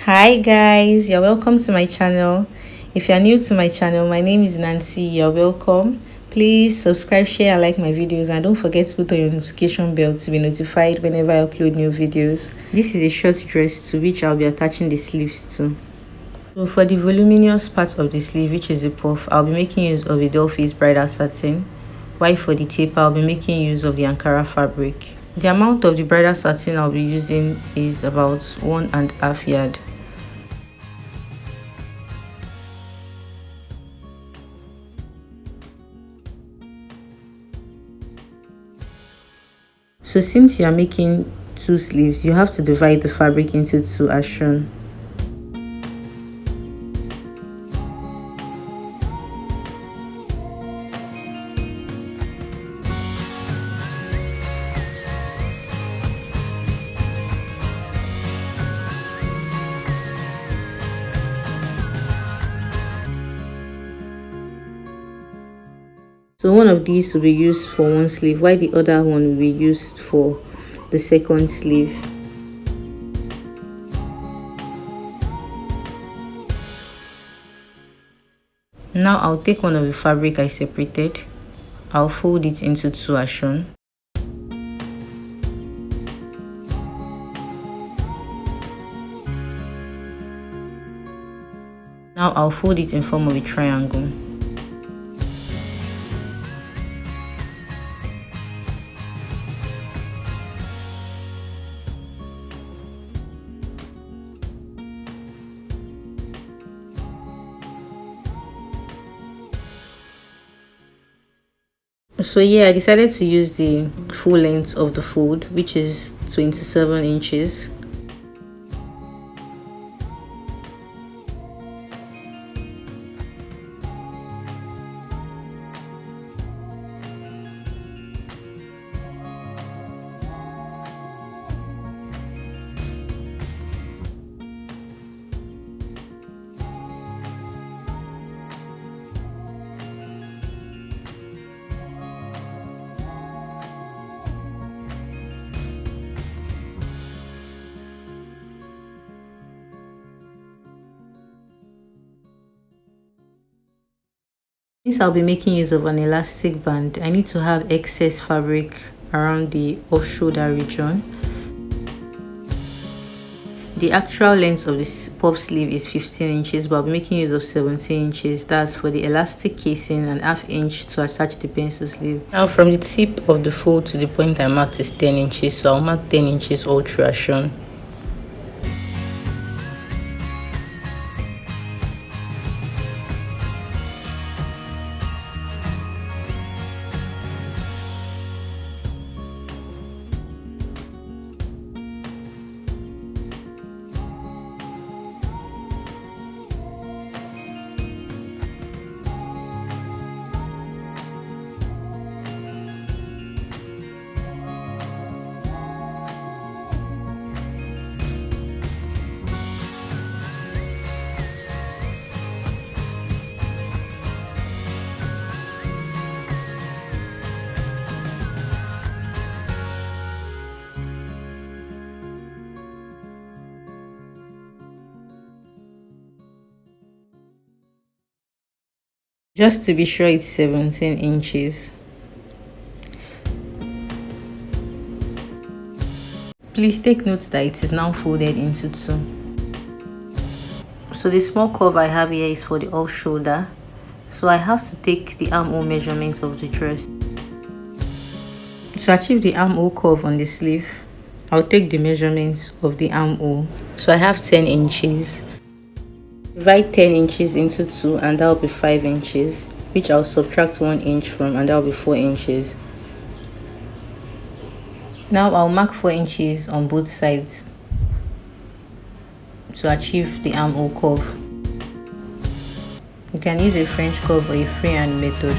Hi guys, you're welcome to my channel. If you're new to my channel, my name is Nancy. You're welcome. Please subscribe, share and like my videos, and don't forget to put on your notification bell to be notified whenever I upload new videos. This is a short dress to which I'll be attaching the sleeves to. So for the voluminous part of the sleeve, which is the puff, I'll be making use of a doll face bridal satin, while for the taper I'll be making use of the Ankara fabric. The amount of the bridal satin I'll be using is about 1.5 yard. So since you are making two sleeves, you have to divide the fabric into two as shown. So one of these will be used for one sleeve, while the other one will be used for the second sleeve. Now I'll take one of the fabric I separated. I'll fold it into two as shown. Now I'll fold it in form of a triangle. So yeah, I decided to use the full length of the fold, which is 27 inches. Since I'll be making use of an elastic band, I need to have excess fabric around the off-shoulder region. The actual length of this puff sleeve is 15 inches, but I'll be making use of 17 inches. That's for the elastic casing, and ½ inch to attach the pencil sleeve. Now from the tip of the fold to the point I marked is 10 inches, so I'll mark 10 inches all through as shown. Just to be sure, it's 17 inches. Please take note that it is now folded into two. So the small curve I have here is for the off shoulder, so I have to take the armhole measurement of the dress. To achieve the armhole curve on the sleeve, I'll take the measurements of the armhole. So I have 10 inches. Divide 10 inches into 2 and that will be 5 inches, which I'll subtract 1 inch from, and that will be 4 inches. Now I'll mark 4 inches on both sides to achieve the armhole curve. You can use a French curve or a freehand method.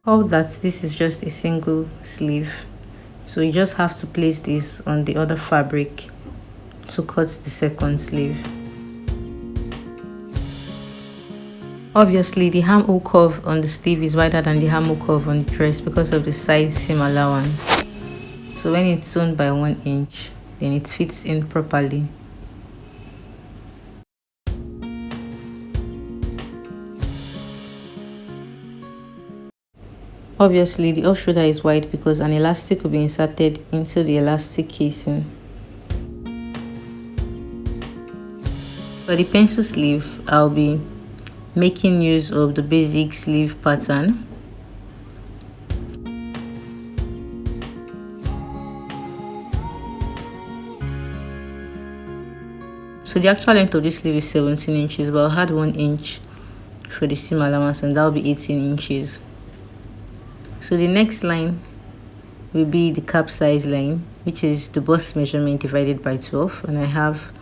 All that this is just a single sleeve, so you just have to place this on the other fabric to cut the second sleeve. Obviously, the armhole curve on the sleeve is wider than the armhole curve on the dress because of the side seam allowance. So when it's sewn by 1 inch, then it fits in properly. Obviously, the off shoulder is wide because an elastic will be inserted into the elastic casing. For the pencil sleeve, I'll be making use of the basic sleeve pattern. So the actual length of this sleeve is 17 inches, but I'll add 1 inch for the seam allowance, and that'll be 18 inches. So the next line will be the cap size line, which is the bust measurement divided by 12, and I have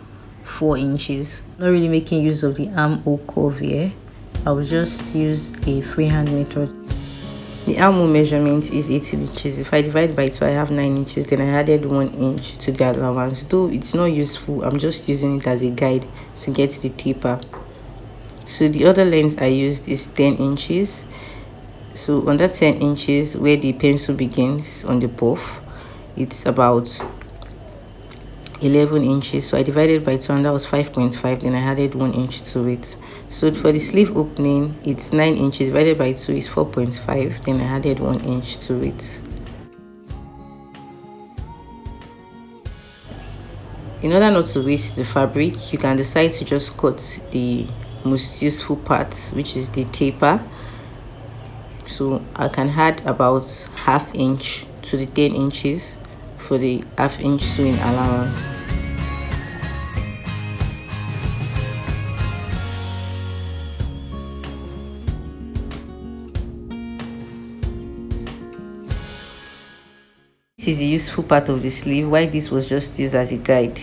4 inches. Not really making use of the armhole curve here. I'll just use a freehand method. The armhole measurement is 18 inches. If I divide by 2, I have 9 inches. Then I added 1 inch to the allowance. Though it's not useful, I'm just using it as a guide to get the taper. So the other length I used is 10 inches. So on that 10 inches where the pencil begins on the puff, it's about 11 inches. So I divided by 2, and that was 5.5. Then I added 1 inch to it. So for the sleeve opening, it's 9 inches divided by 2 is 4.5. Then I added 1 inch to it. In order not to waste the fabric, you can decide to just cut the most useful part, which is the taper. So I can add about ½ inch to the 10 inches for the ½ inch sewing allowance. This is a useful part of the sleeve, why this was just used as a guide.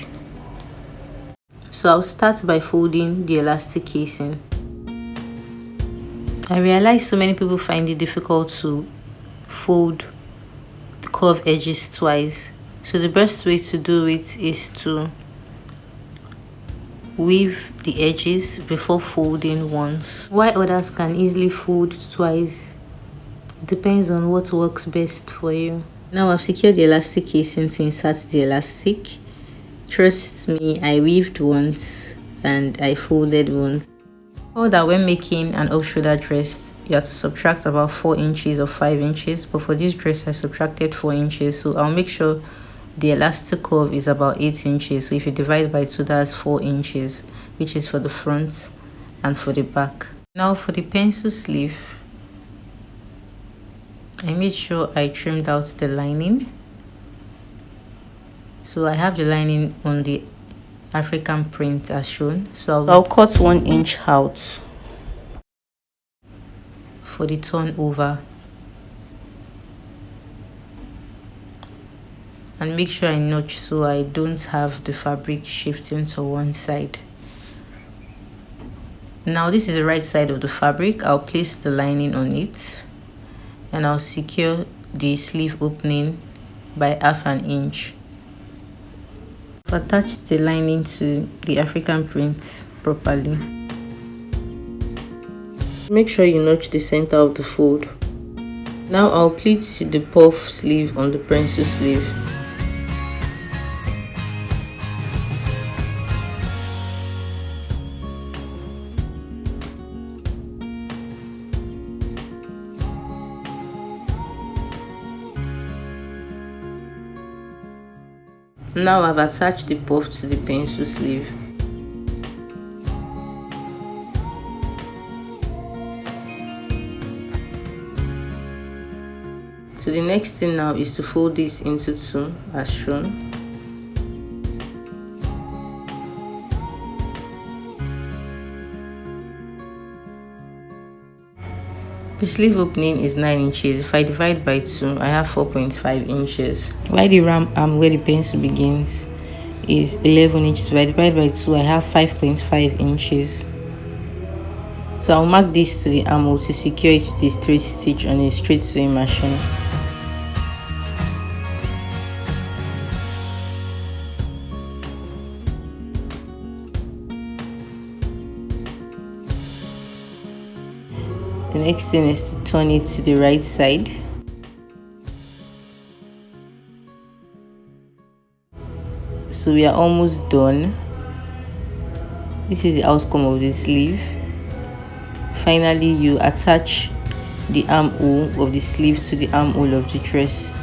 So I'll start by folding the elastic casing. I realize so many people find it difficult to fold the curved edges twice. So the best way to do it is to weave the edges before folding once. While others can easily fold twice, it depends on what works best for you. Now I've secured the elastic casing to insert the elastic. Trust me, I weaved once and I folded once. All that when making an off-shoulder dress, you have to subtract about 4 inches or 5 inches, but for this dress I subtracted 4 inches, so I'll make sure the elastic curve is about 8 inches. So if you divide by 2, that's 4 inches, which is for the front and for the back. Now for the pencil sleeve, I made sure I trimmed out the lining. So I have the lining on the African print as shown, so I'll cut 1 inch out for the turnover, and make sure I notch so I don't have the fabric shifting to one side. Now this is the right side of the fabric. I'll place the lining on it and I'll secure the sleeve opening by ½ inch. Attach the lining to the African print properly. Make sure you notch the center of the fold. Now I'll pleat the puff sleeve on the pencil sleeve. Now I've attached the puff to the pencil sleeve. So the next thing now is to fold this into 2 as shown. The sleeve opening is 9 inches. If I divide by 2, I have 4.5 inches. While the ram arm where the pencil begins is 11 inches. If I divide by 2, I have 5.5 inches. So I'll mark this to the armhole to secure it with a straight stitch on a straight sewing machine. The next thing is to turn it to the right side. So we are almost done. This is the outcome of the sleeve. Finally, you attach the armhole of the sleeve to the armhole of the dress.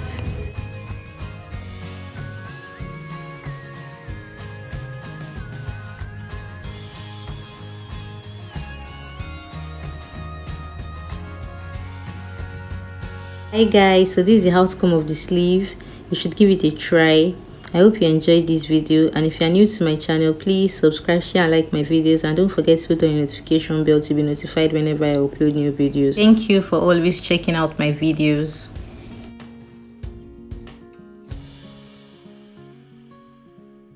Hi guys, so this is the outcome of the sleeve. You should give it a try. I hope you enjoyed this video, and if you are new to my channel, please subscribe, share and like my videos, and don't forget to put on your notification bell to be notified whenever I upload new videos. Thank you for always checking out my videos.